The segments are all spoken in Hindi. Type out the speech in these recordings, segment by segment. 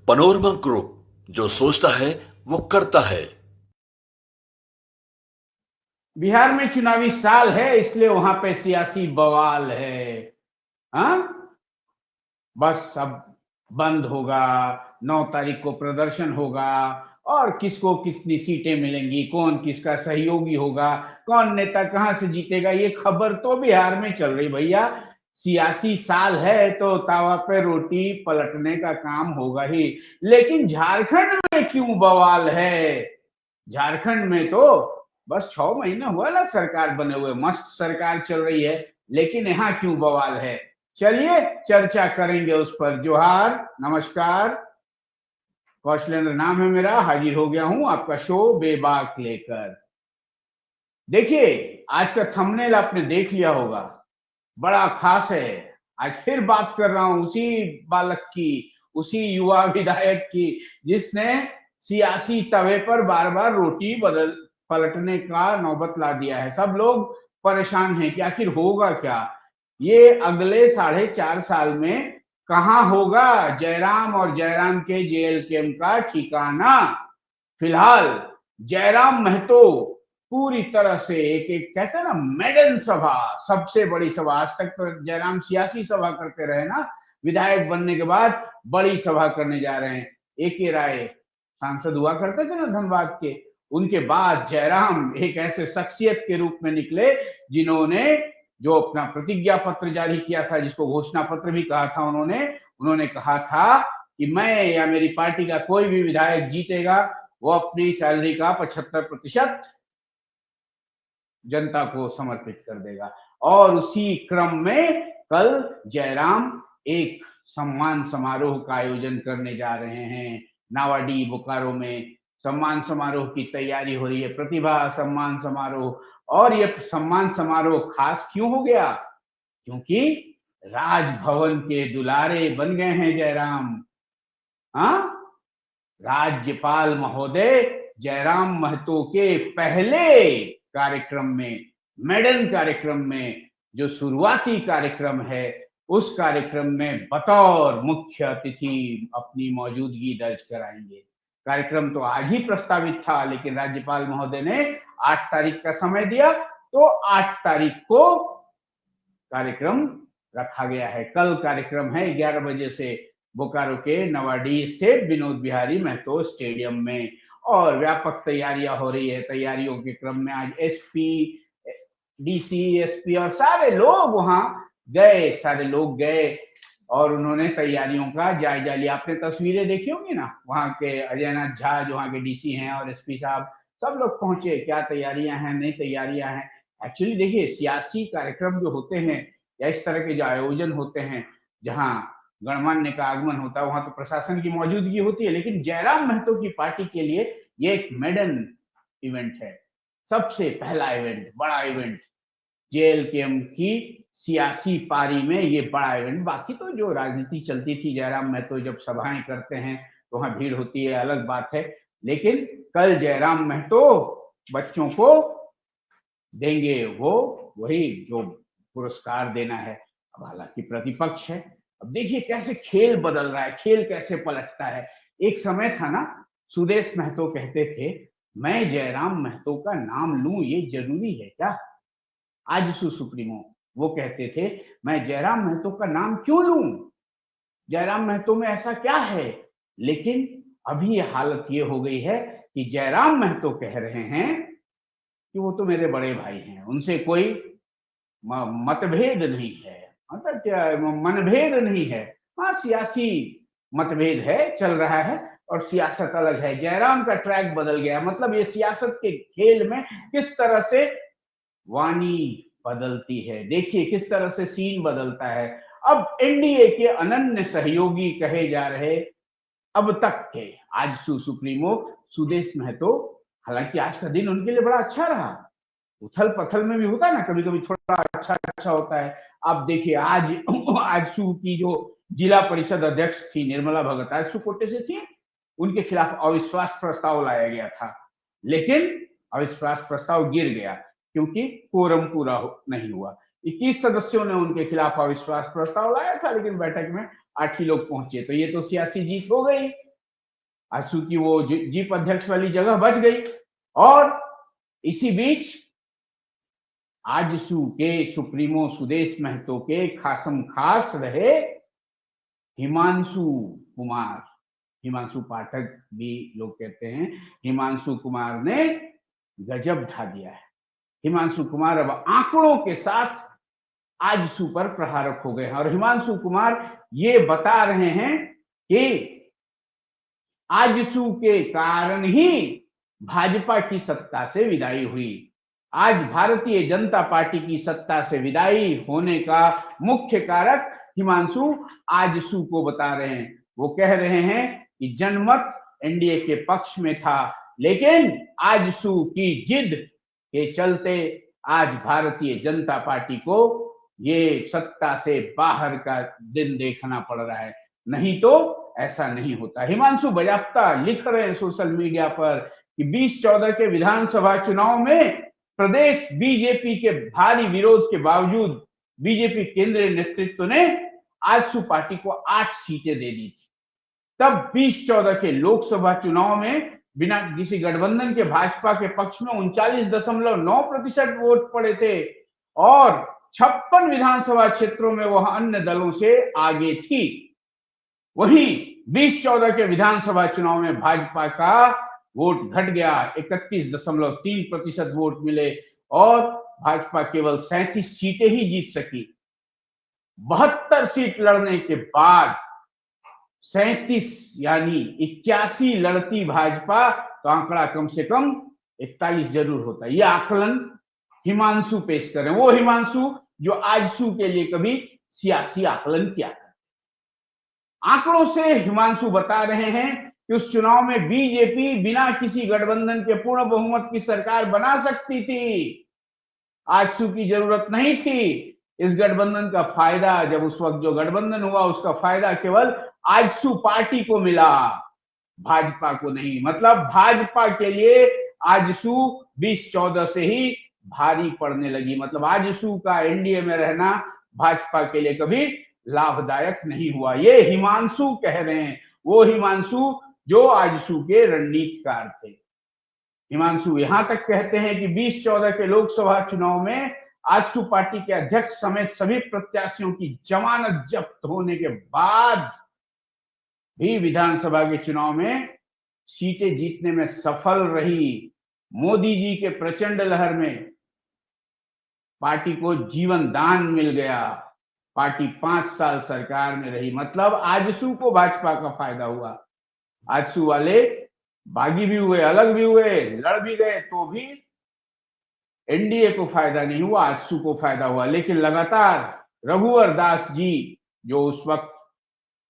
पनोरमा ग्रुप, जो सोचता है वो करता है। बिहार में चुनावी साल है, इसलिए वहां पे सियासी बवाल है। हाँ, बस अब बंद होगा। 9 तारीख को प्रदर्शन होगा और किसको कितनी सीटें मिलेंगी, कौन किसका सहयोगी होगा, कौन नेता कहां से जीतेगा, ये खबर तो बिहार में चल रही भैया। सियासी साल है तो तावा पे रोटी पलटने का काम होगा ही। लेकिन झारखंड में क्यों बवाल है? झारखंड में तो बस 6 महीना हुआ ना सरकार बने हुए, मस्त सरकार चल रही है, लेकिन यहाँ क्यों बवाल है? चलिए चर्चा करेंगे उस पर। जोहार, नमस्कार। कौशलेंद्र नाम है मेरा, हाजिर हो गया हूं आपका शो बेबाक लेकर। देखिए, आज का थंबनेल आपने देख लिया होगा, बड़ा खास है। आज फिर बात कर रहा हूं उसी बालक की, उसी युवा विधायक की, जिसने सियासी तवे पर बार बार रोटी बदल पलटने का नौबत ला दिया है। सब लोग परेशान हैं कि आखिर होगा क्या, ये अगले 4.5 साल में कहां होगा जयराम और जयराम के जेल कैंप का ठिकाना। फिलहाल जयराम महतो पूरी तरह से एक एक कहते हैं ना मेडन सभा, सबसे बड़ी सभा। आज तक तो जयराम सियासी सभा करते रहे ना, विधायक बनने के बाद बड़ी सभा करने जा रहे हैं। एक ही राय सांसद हुआ करते थे ना धनबाद के, उनके बाद जयराम एक ऐसे शख्सियत के रूप में निकले जिन्होंने जो अपना प्रतिज्ञा पत्र जारी किया था, जिसको घोषणा पत्र भी कहा था उन्होंने कहा था कि मैं या मेरी पार्टी का कोई भी विधायक जीतेगा वो अपनी सैलरी का 75% जनता को समर्पित कर देगा। और उसी क्रम में कल जयराम एक सम्मान समारोह का आयोजन करने जा रहे हैं नावाडी बोकारो में। सम्मान समारोह की तैयारी हो रही है, प्रतिभा सम्मान समारोह। और ये सम्मान समारोह खास क्यों हो गया? क्योंकि राजभवन के दुलारे बन गए हैं जयराम। हाँ, राज्यपाल महोदय जयराम महतो के पहले कार्यक्रम में, मेडन कार्यक्रम में, जो शुरुआती कार्यक्रम है, उस कार्यक्रम में बतौर मुख्य अतिथि अपनी मौजूदगी दर्ज कराएंगे। कार्यक्रम तो आज ही प्रस्तावित था, लेकिन राज्यपाल महोदय ने 8 तारीख का समय दिया, तो 8 तारीख को कार्यक्रम रखा गया है। कल कार्यक्रम है 11 बजे से बोकारो के नवाडी स्थित विनोद बिहारी महतो स्टेडियम में, और व्यापक तैयारियां हो रही है। तैयारियों के क्रम में आज एसपी, डीसी, एसपी और सारे लोग वहां गए, सारे लोग गए और उन्होंने तैयारियों का जायजा लिया। आपने तस्वीरें देखी होंगी ना, वहां के अजयनाथ झा जो वहां के डीसी हैं और एसपी साहब, सब लोग पहुंचे। क्या तैयारियां हैं, नई तैयारियां हैं। एक्चुअली देखिए, सियासी कार्यक्रम जो होते हैं या इस तरह के जो आयोजन होते हैं जहां गणमान्य का आगमन होता है, वहां तो प्रशासन की मौजूदगी होती है, लेकिन जयराम महतो की पार्टी के लिए ये एक मेडन इवेंट है, सबसे पहला इवेंट, बड़ा इवेंट। जेएलकेएम की सियासी पारी में ये बड़ा इवेंट। बाकी तो जो राजनीति चलती थी, जयराम महतो जब सभाएं करते हैं तो वहां भीड़ होती है, अलग बात है। लेकिन कल जयराम महतो बच्चों को देंगे वो वही जो पुरस्कार देना है। अब हालांकि प्रतिपक्ष है, अब देखिए कैसे खेल बदल रहा है, खेल कैसे पलटता है। एक समय था ना, सुदेश महतो कहते थे मैं जयराम महतो का नाम लूं ये जरूरी है क्या? आजसू सुप्रीमो वो कहते थे मैं जयराम महतो का नाम क्यों लूं, जयराम महतो में ऐसा क्या है? लेकिन अभी ये हालत ये हो गई है कि जयराम महतो कह रहे हैं कि वो तो मेरे बड़े भाई हैं, उनसे कोई मतभेद नहीं है, मतलब क्या मनभेद नहीं है। हाँ, सियासी मतभेद है, चल रहा है, और सियासत अलग है। जयराम का ट्रैक बदल गया, मतलब ये सियासत के खेल में किस तरह से वाणी बदलती है, देखिए किस तरह से सीन बदलता है। अब एनडीए के अनन्य सहयोगी कहे जा रहे अब तक के आजसू सुप्रीमो सुदेश महतो, हालांकि आज का दिन उनके लिए बड़ा अच्छा रहा। उथल पथल में भी होता है ना, कभी कभी थोड़ा अच्छा अच्छा होता है। आप देखिए आज आजसू की जो जिला परिषद अध्यक्ष थी निर्मला भगत, आजसू कोटे से थी, उनके खिलाफ अविश्वास प्रस्ताव लाया गया था, लेकिन अविश्वास प्रस्ताव गिर गया क्योंकि कोरम पूरा नहीं हुआ। 21 सदस्यों ने उनके खिलाफ अविश्वास प्रस्ताव लाया था, लेकिन बैठक में 8 ही लोग पहुंचे, तो ये तो सियासी जीत हो गई। आजसू की वो जीप अध्यक्ष वाली जगह बच गई। और इसी बीच आजसू के सुप्रीमो सुदेश महतो के खासम खास रहे हिमांशु कुमार, हिमांशु पाठक भी लोग कहते हैं। हिमांशु कुमार ने गजब ढा दिया है। हिमांशु कुमार अब आंकड़ों के साथ आजसू पर प्रहारक हो गए हैं और हिमांशु कुमार ये बता रहे हैं कि आजसू के कारण ही भाजपा की सत्ता से विदाई हुई। आज भारतीय जनता पार्टी की सत्ता से विदाई होने का मुख्य कारक हिमांशु आजसू को बता रहे हैं। वो कह रहे हैं कि जनमत एनडीए के पक्ष में था, लेकिन आजसू की जिद के चलते आज भारतीय जनता पार्टी को ये सत्ता से बाहर का दिन देखना पड़ रहा है, नहीं तो ऐसा नहीं होता। हिमांशु बजाप्ता लिख रहे हैं सोशल मीडिया पर कि 2014 के विधानसभा चुनाव में प्रदेश बीजेपी के भारी विरोध के बावजूद बीजेपी केंद्रीय नेतृत्व ने आजसू पार्टी को 8 सीटें दे दी थी। तब 2014 के लोकसभा चुनाव में बिना किसी गठबंधन के भाजपा के पक्ष में 39.9% वोट पड़े थे और 56 विधानसभा क्षेत्रों में वह अन्य दलों से आगे थी। वहीं 2014 के विधानसभा चुनाव में भाजपा का वोट घट गया, 31.3% वोट मिले और भाजपा केवल 37 सीटें ही जीत सकी। 72 सीट लड़ने के बाद 37 यानी 81 लड़ती भाजपा तो आंकड़ा कम से कम 41 जरूर होता। यह आकलन हिमांशु पेश करें, वो हिमांशु जो आजसू के लिए कभी सियासी आकलन किया था। आंकड़ों से हिमांशु बता रहे हैं कि उस चुनाव में बीजेपी बिना किसी गठबंधन के पूर्ण बहुमत की सरकार बना सकती थी। आजसू की जरूरत नहीं थी। इस गठबंधन का फायदा, जब उस वक्त जो गठबंधन हुआ उसका फायदा केवल आजसू पार्टी को मिला, भाजपा को नहीं। मतलब भाजपा के लिए आजसू 2014 से ही भारी पड़ने लगी। मतलब आजसू का एनडीए में रहना भाजपा के लिए कभी लाभदायक नहीं हुआ। ये हिमांशु कह रहे हैं, वो हिमांशु जो आजसू के रणनीतिकार थे। हिमांशु यहां तक कहते हैं कि 2014 के लोकसभा चुनाव में आजसू पार्टी के अध्यक्ष समेत सभी प्रत्याशियों की जमानत जब्त होने के बाद भी विधानसभा के चुनाव में सीटें जीतने में सफल रही। मोदी जी के प्रचंड लहर में पार्टी को जीवन दान मिल गया। पार्टी 5 साल सरकार में रही। मतलब आजसू को भाजपा का फायदा हुआ। आजसू वाले बागी भी हुए, अलग भी हुए, लड़ भी गए, तो भी एनडीए को फायदा नहीं हुआ, आजसू को फायदा हुआ। लेकिन लगातार रघुवर दास जी जो उस वक्त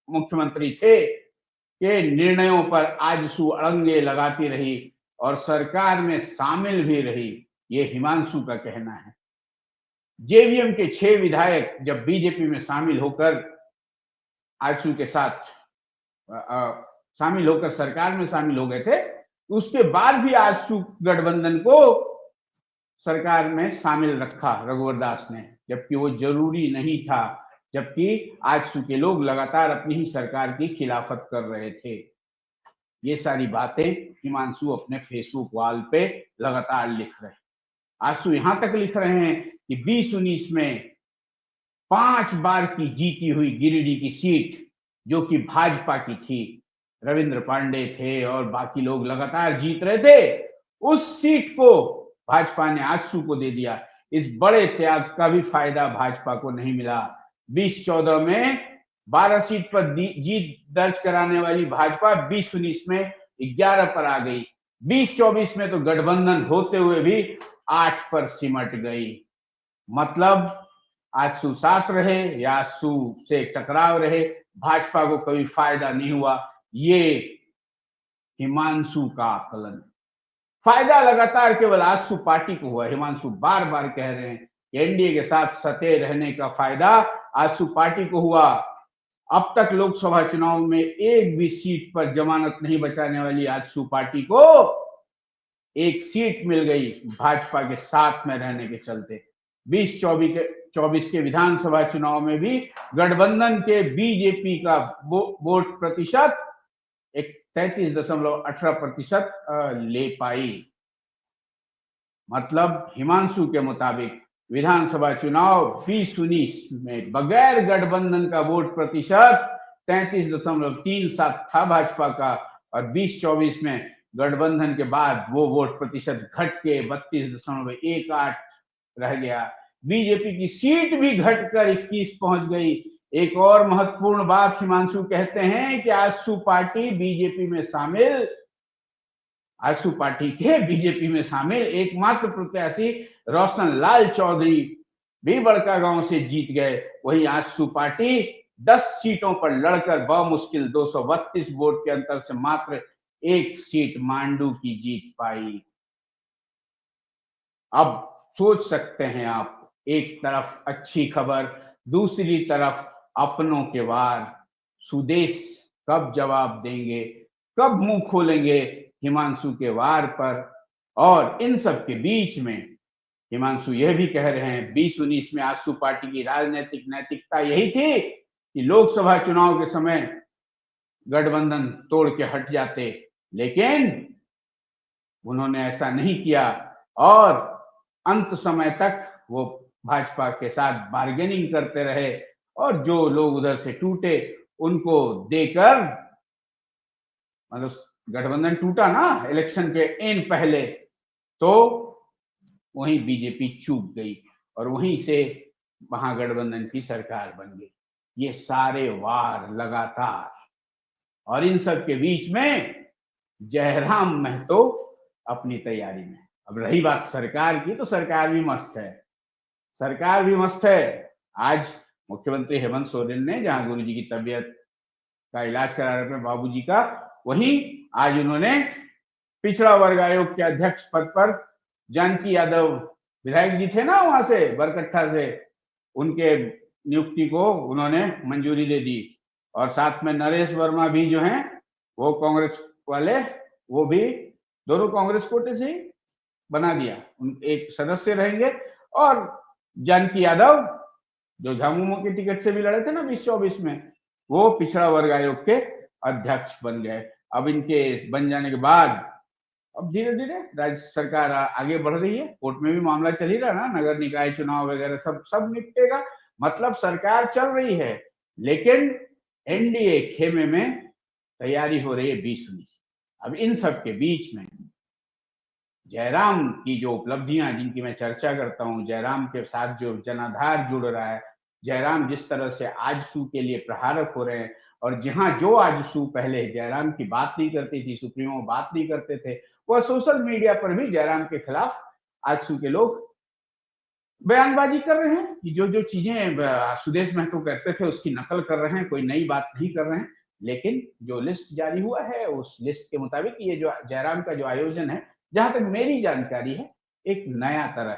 मुख्यमंत्री थे के निर्णयों पर आजसू अड़ंगे लगाती रही और सरकार में शामिल भी रही। ये हिमांशु का कहना है। जेवीएम के 6 विधायक जब बीजेपी में शामिल होकर आजसू के साथ शामिल होकर सरकार में शामिल हो गए थे, उसके बाद भी आजसू गठबंधन को सरकार में शामिल रखा रघुवर दास ने, जबकि वो जरूरी नहीं था, जबकि आजसू के लोग लगातार अपनी ही सरकार की खिलाफत कर रहे थे। ये सारी बातें हिमांशु अपने फेसबुक वॉल पे लगातार लिख रहे हैं। आजसू यहां तक लिख रहे हैं कि 2019 में 5 बार की जीती हुई गिरिडीह की सीट जो कि भाजपा की थी, रविंद्र पांडे थे और बाकी लोग लगातार जीत रहे थे, उस सीट को भाजपा ने आजसू को दे दिया। इस बड़े त्याग का भी फायदा भाजपा को नहीं मिला। 2014 में 12 सीट पर जीत दर्ज कराने वाली भाजपा 2019 में 11 पर आ गई। 2024 में तो गठबंधन होते हुए भी 8 पर सिमट गई। मतलब आजसू साथ रहे या आजसू से टकराव रहे, भाजपा को कभी फायदा नहीं हुआ। ये हिमांशु का आकलन। फायदा लगातार केवल आजसू पार्टी को हुआ। हिमांशु बार बार कह रहे हैं कि एनडीए के साथ सटे रहने का फायदा आजसू पार्टी को हुआ। अब तक लोकसभा चुनाव में एक भी सीट पर जमानत नहीं बचाने वाली आजसू पार्टी को एक सीट मिल गई भाजपा के साथ में रहने के चलते। 2024 के विधानसभा चुनाव में भी गठबंधन के बीजेपी का वोट प्रतिशत 33.18% ले पाई। मतलब हिमांशु के मुताबिक विधानसभा चुनाव 2019 में बगैर गठबंधन का वोट प्रतिशत 33.37 था भाजपा का, और 2024 में गठबंधन के बाद वो वोट प्रतिशत घट के 32.18 रह गया। बीजेपी की सीट भी घटकर 21 पहुंच गई। एक और महत्वपूर्ण बात हिमांशु कहते हैं कि आजसू पार्टी बीजेपी में शामिल आजसू पार्टी के बीजेपी में शामिल एकमात्र प्रत्याशी रोशन लाल चौधरी भी बड़कागांव से जीत गए। वहीं आजसू पार्टी 10 सीटों पर लड़कर बमुश्किल 232 वोट के अंतर से मात्र एक सीट मांडू की जीत पाई। अब सोच सकते हैं आप, एक तरफ अच्छी खबर, दूसरी तरफ अपनों के वार। सुदेश कब जवाब देंगे, कब मुंह खोलेंगे हिमांशु के वार पर? और इन सब के बीच में हिमांशु यह भी कह रहे हैं 2019 में आजसू पार्टी की राजनीतिक नैतिकता यही थी कि लोकसभा चुनाव के समय गठबंधन तोड़ के हट जाते, लेकिन उन्होंने ऐसा नहीं किया और अंत समय तक वो भाजपा के साथ बार्गेनिंग करते रहे, और जो लोग उधर से टूटे उनको देकर, मतलब गठबंधन टूटा ना इलेक्शन के एन पहले, तो वहीं बीजेपी चूक गई और वहीं से महागठबंधन की सरकार बन गई। ये सारे वार लगातार, और इन सब के बीच में जयराम महतो अपनी तैयारी में। अब रही बात सरकार की, तो सरकार भी मस्त है, सरकार भी मस्त है। आज मुख्यमंत्री हेमंत सोरेन ने, जहां गुरुजी की तबीयत का इलाज करा रहे थे बाबूजी का, वहीं आज उन्होंने पिछड़ा वर्ग आयोग के अध्यक्ष पद पर जानकी यादव, विधायक जी थे ना वहां से बरकट्ठा से, उनके नियुक्ति को उन्होंने मंजूरी दे दी। और साथ में नरेश वर्मा भी जो हैं वो कांग्रेस वाले, वो भी दोनों कांग्रेस कोटे से ही बना दिया, एक सदस्य रहेंगे। और जानकी यादव जो झामुमो के टिकट से भी लड़े थे ना 2024 में, वो पिछड़ा वर्ग आयोग के अध्यक्ष बन गए। अब इनके बन जाने के बाद अब धीरे धीरे राज्य सरकार आगे बढ़ रही है, कोर्ट में भी मामला चल ही रहा ना, नगर निकाय चुनाव वगैरह सब निपटेगा, मतलब सरकार चल रही है। लेकिन एनडीए खेमे में तैयारी हो रही है 2019। अब इन सब के बीच में जयराम की जो उपलब्धियां, जिनकी मैं चर्चा करता हूं, जयराम के साथ जो जनाधार जुड़ रहा है, जयराम जिस तरह से आजसू के लिए प्रहारक हो रहे हैं, और जहां जो आजसू पहले जयराम की बात नहीं करती थी, सुप्रीमो बात नहीं करते थे, वह सोशल मीडिया पर भी जयराम के खिलाफ आजसू के लोग बयानबाजी कर रहे हैं कि जो जो चीजें सुदेश महतो करते थे उसकी नकल कर रहे हैं, कोई नई बात नहीं कर रहे हैं। लेकिन जो लिस्ट जारी हुआ है उस लिस्ट के मुताबिक ये जो जयराम का जो आयोजन है, जहां तक मेरी जानकारी है, एक नया तरह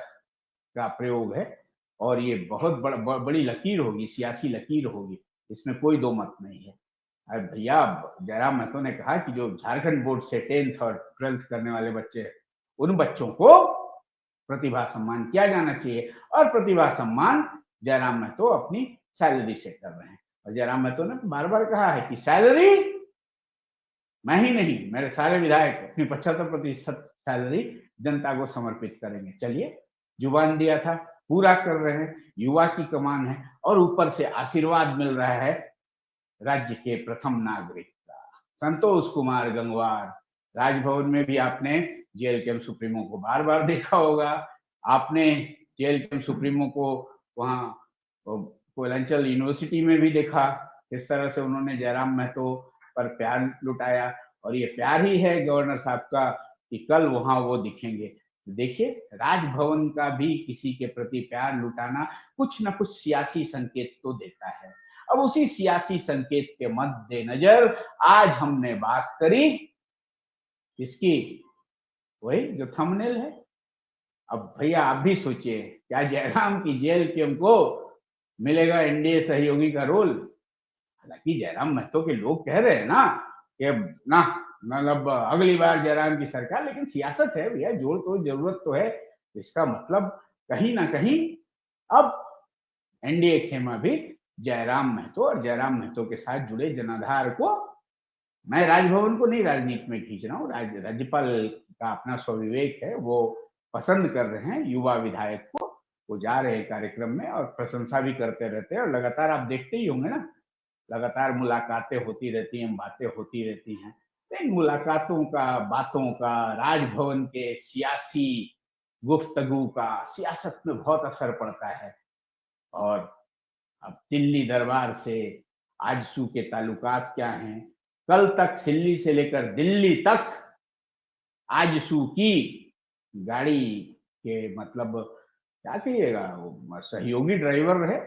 का प्रयोग है, और ये बहुत बड़ी लकीर होगी, सियासी लकीर होगी, इसमें कोई दो मत नहीं है। अरे भैया, जयराम महतो ने कहा कि जो झारखंड बोर्ड से 10th और 12th करने वाले बच्चे, उन बच्चों को प्रतिभा सम्मान किया जाना चाहिए, और प्रतिभा सम्मान जयराम महतो अपनी सैलरी से कर रहे हैं। और जयराम महतो ने बार बार कहा है कि सैलरी मैं ही नहीं, मेरे सारे विधायक अपनी 75% सैलरी जनता को समर्पित करेंगे। चलिए, जुबान दिया था, पूरा कर रहे हैं, युवा की कमान है, और ऊपर से आशीर्वाद मिल रहा है राज्य के प्रथम नागरिक का, संतोष कुमार गंगवार। राजभवन में भी आपने जेएलकेएम सुप्रीमो को बार बार देखा होगा, आपने जेएलकेएम सुप्रीमो को वहां कोयलांचल यूनिवर्सिटी में भी देखा, किस तरह से उन्होंने जयराम महतो पर प्यार लुटाया, और ये प्यार ही है गवर्नर साहब का कि कल वहां वो दिखेंगे। देखिए, राजभवन का भी किसी के प्रति प्यार लुटाना कुछ न कुछ सियासी संकेत तो देता है। अब उसी सियासी संकेत के मद्देनजर आज हमने बात करी इसकी, वही जो थंबनेल है। अब भैया आप भी सोचिए, क्या जयराम की जेएलकेएम को मिलेगा एनडीए सहयोगी का रोल? हालांकि जयराम महतो के लोग कह रहे हैं ना कि ना, मतलब अगली बार जयराम की सरकार, लेकिन सियासत है भैया, जोड़ तो जरूरत तो है। इसका मतलब कहीं ना कहीं अब एनडीए खेमा भी जयराम महतो और जयराम महतो के साथ जुड़े जनाधार को मैं राजभवन को नहीं राजनीति में खींच रहा हूँ, राज्यपाल का अपना स्वविवेक है, वो पसंद कर रहे हैं युवा विधायक को, वो जा रहे हैं कार्यक्रम में और प्रशंसा भी करते रहते हैं। और लगातार आप देखते ही होंगे ना, लगातार मुलाकातें होती रहती हैं, बातें होती रहती हैं। तो इन मुलाकातों का, बातों का, राजभवन के सियासी गुफ्तगू का सियासत में बहुत असर पड़ता है। और अब दिल्ली दरबार से आजसू के ताल्लुकात क्या हैं? कल तक सिल्ली से लेकर दिल्ली तक आजसू की गाड़ी के मतलब क्या कहिएगा, वो सहयोगी ड्राइवर रहे।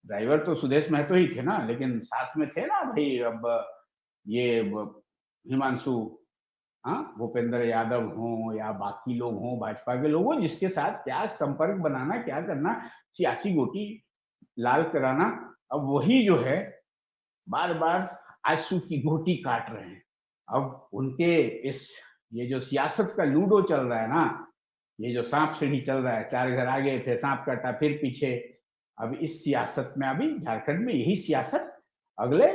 ड्राइवर तो सुदेश महतो ही थे ना, लेकिन साथ में थे ना भाई, अब ये हिमांशु, हाँ, भूपेंद्र यादव हों या बाकी लोग हों, भाजपा के लोग हों, जिसके साथ क्या संपर्क बनाना, क्या करना, सियासी गोटी लाल कराना। अब वही जो है बार बार आंसू की गोटी काट रहे हैं। अब उनके इस ये जो सियासत का लूडो चल रहा है ना, ये जो सांप सीढ़ी चल रहा है, 4 घर आगे फिर सांप काटा फिर पीछे, अब इस सियासत में अभी झारखंड में यही सियासत अगले,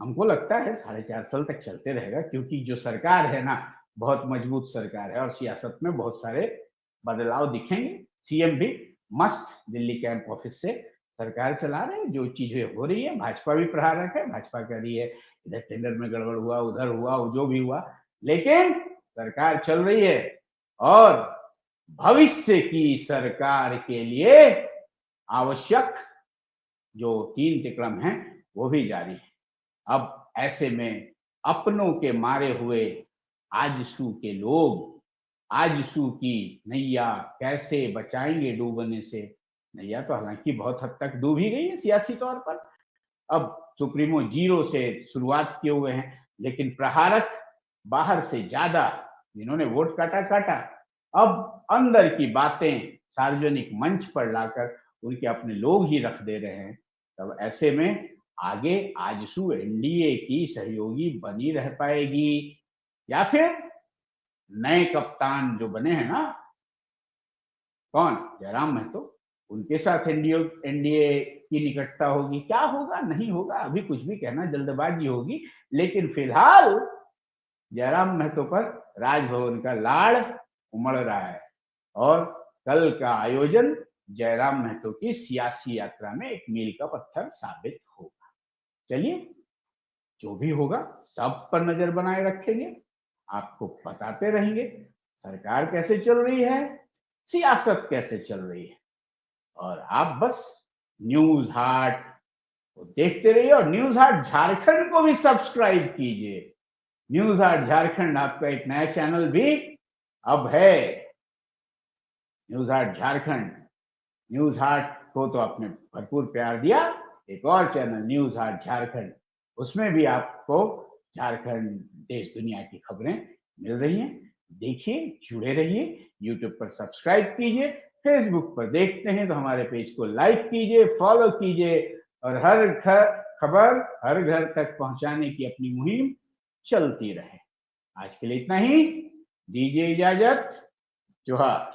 हमको लगता है 4.5 साल तक चलते रहेगा, क्योंकि जो सरकार है ना, बहुत मजबूत सरकार है और सियासत में बहुत सारे बदलाव दिखेंगे। सीएम भी मस्त दिल्ली कैंप ऑफिस से सरकार चला रहे हैं, जो चीजें हो रही है, भाजपा भी प्रहारक है, भाजपा कह रही है इधर टेंडर में गड़बड़ हुआ, उधर हुआ, जो भी हुआ, लेकिन सरकार चल रही है। और भविष्य की सरकार के लिए आवश्यक जो 3 क्रम है वो भी जारी है। अब ऐसे में अपनों के मारे हुए आजसू के लोग आजसू की नैया कैसे बचाएंगे डूबने से? नैया तो हालांकि बहुत हद तक डूब ही गई है सियासी तौर पर। अब सुप्रीमो 0 से शुरुआत किए हुए हैं, लेकिन प्रहारक बाहर से ज्यादा, जिन्होंने वोट काटा काटा, अब अंदर की बातें सार्वजनिक मंच पर लाकर उनके अपने लोग ही रख दे रहे हैं। तब ऐसे में आगे आजसू एनडीए की सहयोगी बनी रह पाएगी, या फिर नए कप्तान जो बने हैं ना, कौन, जयराम महतो, उनके साथ एनडीए की निकटता होगी? क्या होगा, नहीं होगा, अभी कुछ भी कहना जल्दबाजी होगी। लेकिन फिलहाल जयराम महतो पर राजभवन का लाड़ उमड़ रहा है और कल का आयोजन जयराम महतो की सियासी यात्रा में एक मील का पत्थर साबित होगा। चलिए, जो भी होगा सब पर नजर बनाए रखेंगे, आपको बताते रहेंगे सरकार कैसे चल रही है, सियासत कैसे चल रही है। और आप बस न्यूज हाट को देखते रहिए और न्यूज हाट झारखंड को भी सब्सक्राइब कीजिए। न्यूज हाट झारखंड आपका एक नया चैनल भी अब है। न्यूज हाट झारखंड, न्यूज हाट को तो आपने भरपूर प्यार दिया, एक और चैनल न्यूज हाट झारखंड, उसमें भी आपको झारखंड देश दुनिया की खबरें मिल रही हैं। देखिए, जुड़े रहिए, यूट्यूब पर सब्सक्राइब कीजिए, फेसबुक पर देखते हैं तो हमारे पेज को लाइक कीजिए, फॉलो कीजिए और हर खबर हर घर तक पहुंचाने की अपनी मुहिम चलती रहे। आज के लिए इतना ही, दीजिए इजाजत, जोहार।